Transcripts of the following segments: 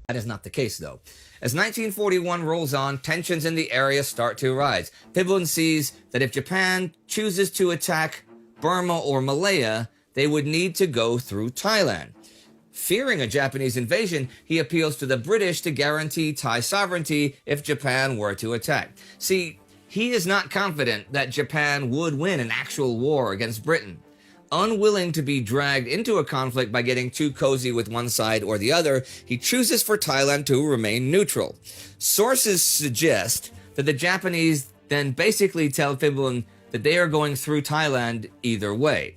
That is not the case, though. As 1941 rolls on, tensions in the area start to rise. Pibulin sees that if Japan chooses to attack Burma or Malaya, they would need to go through Thailand. Fearing a Japanese invasion, he appeals to the British to guarantee Thai sovereignty if Japan were to attack. See, he is not confident that Japan would win an actual war against Britain. Unwilling to be dragged into a conflict by getting too cozy with one side or the other, he chooses for Thailand to remain neutral. Sources suggest that the Japanese then basically tell Pibulin that they are going through Thailand either way.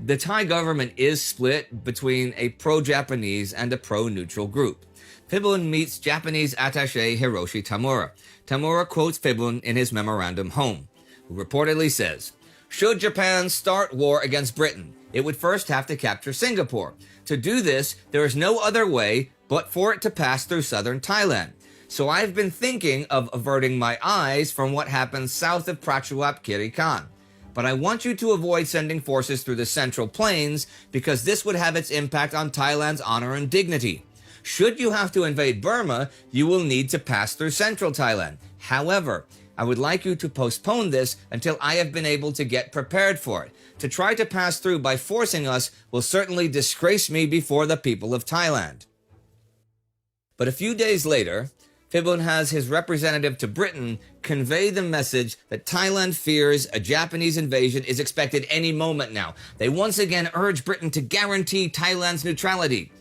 The Thai government is split between a pro-Japanese and a pro-neutral group. Pibulin meets Japanese attaché Hiroshi Tamura. Tamura quotes Pibulin in his memorandum home, who reportedly says, "Should Japan start war against Britain, it would first have to capture Singapore. To do this, there is no other way but for it to pass through southern Thailand. So I've been thinking of averting my eyes from what happens south of Prachuap Khiri Khan. But I want you to avoid sending forces through the Central Plains because this would have its impact on Thailand's honor and dignity. Should you have to invade Burma, you will need to pass through Central Thailand. However, I would like you to postpone this until I have been able to get prepared for it. To try to pass through by forcing us will certainly disgrace me before the people of Thailand." But a few days later, Pibulin has his representative to Britain convey the message that Thailand fears a Japanese invasion is expected any moment now. They once again urge Britain to guarantee Thailand's neutrality.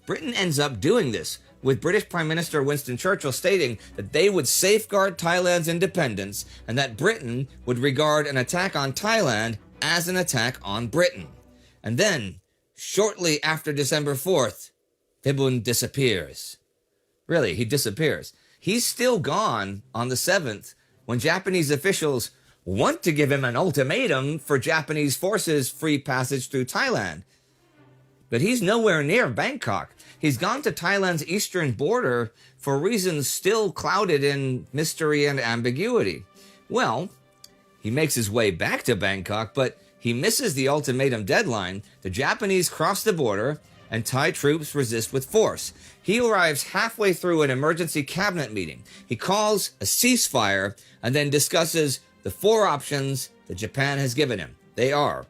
Britain ends up doing this, with British Prime Minister Winston Churchill stating that they would safeguard Thailand's independence and that Britain would regard an attack on Thailand as an attack on Britain. And then, shortly after December 4th, Pibulin disappears. Really, he disappears. He's still gone on the 7th when Japanese officials want to give him an ultimatum for Japanese forces free passage through Thailand. But he's nowhere near Bangkok. He's gone to Thailand's eastern border for reasons still clouded in mystery and ambiguity. Well, he makes his way back to Bangkok, but he misses the ultimatum deadline. The Japanese cross the border, and Thai troops resist with force. He arrives halfway through an emergency cabinet meeting. He calls a ceasefire and then discusses the 4 options that Japan has given him. They are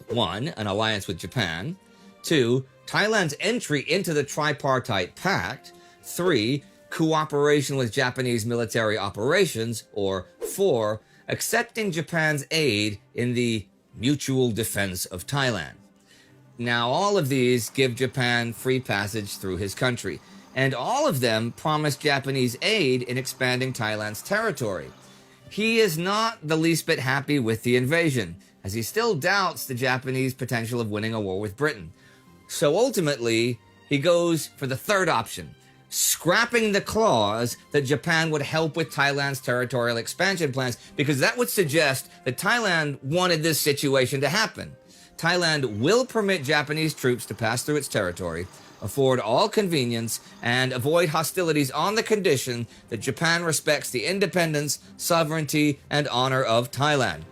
1. An alliance with Japan. 2. Thailand's entry into the Tripartite Pact. 3. Cooperation with Japanese military operations. Or 4. Accepting Japan's aid in the mutual defense of Thailand. Now, all of these give Japan free passage through his country, and all of them promise Japanese aid in expanding Thailand's territory. He is not the least bit happy with the invasion, as he still doubts the Japanese potential of winning a war with Britain. So ultimately, he goes for the 3rd option, scrapping the clause that Japan would help with Thailand's territorial expansion plans, because that would suggest that Thailand wanted this situation to happen. Thailand will permit Japanese troops to pass through its territory, afford all convenience, and avoid hostilities on the condition that Japan respects the independence, sovereignty, and honor of Thailand.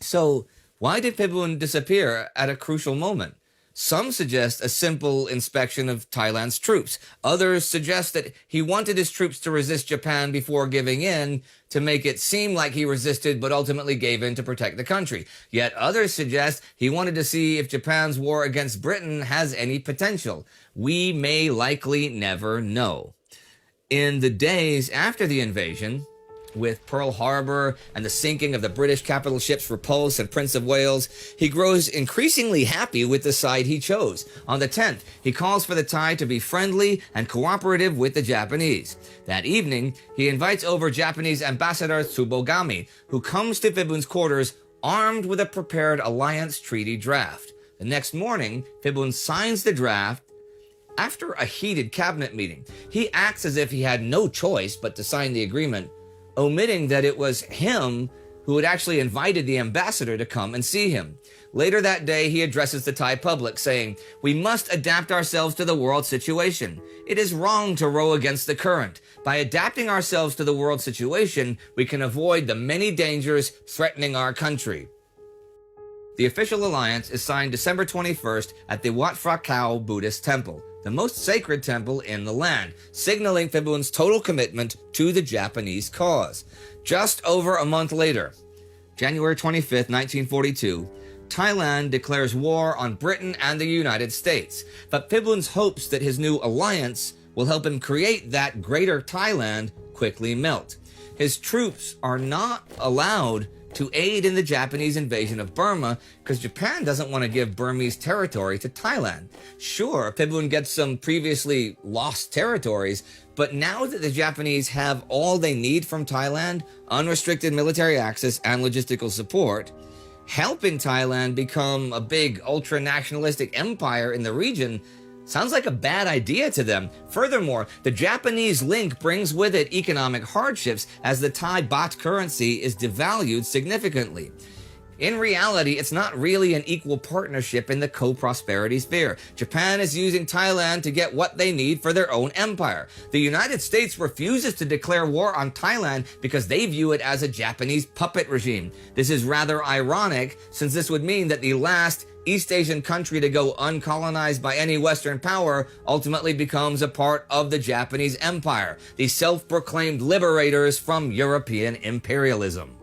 So, why did Pibulin disappear at a crucial moment? Some suggest a simple inspection of Thailand's troops. Others suggest that he wanted his troops to resist Japan before giving in, to make it seem like he resisted but ultimately gave in to protect the country. Yet others suggest he wanted to see if Japan's war against Britain has any potential. We may likely never know. In the days after the invasion, with Pearl Harbor and the sinking of the British capital ships Repulse and Prince of Wales, he grows increasingly happy with the side he chose. On the 10th, he calls for the Thai to be friendly and cooperative with the Japanese. That evening, he invites over Japanese Ambassador Tsubogami, who comes to Pibulin's quarters armed with a prepared alliance treaty draft. The next morning, Pibulin signs the draft. After a heated cabinet meeting, he acts as if he had no choice but to sign the agreement, omitting that it was him who had actually invited the ambassador to come and see him. Later that day, he addresses the Thai public, saying, "We must adapt ourselves to the world situation. It is wrong to row against the current. By adapting ourselves to the world situation, we can avoid the many dangers threatening our country." The official alliance is signed December 21st at the Wat Phra Kaew Buddhist Temple. the most sacred temple in the land, signaling Phibun's total commitment to the Japanese cause. Just over a month later, January 25th, 1942, Thailand declares war on Britain and the United States, but Phibun's hopes that his new alliance will help him create that greater Thailand quickly melt. His troops are not allowed to aid in the Japanese invasion of Burma because Japan doesn't want to give Burmese territory to Thailand. Sure, Phibun gets some previously lost territories, but now that the Japanese have all they need from Thailand, unrestricted military access and logistical support, helping Thailand become a big ultra-nationalistic empire in the region sounds like a bad idea to them. Furthermore, the Japanese link brings with it economic hardships as the Thai baht currency is devalued significantly. In reality, it's not really an equal partnership in the co-prosperity sphere. Japan is using Thailand to get what they need for their own empire. The United States refuses to declare war on Thailand because they view it as a Japanese puppet regime. This is rather ironic, since this would mean that the last East Asian country to go uncolonized by any Western power ultimately becomes a part of the Japanese empire, the self-proclaimed liberators from European imperialism.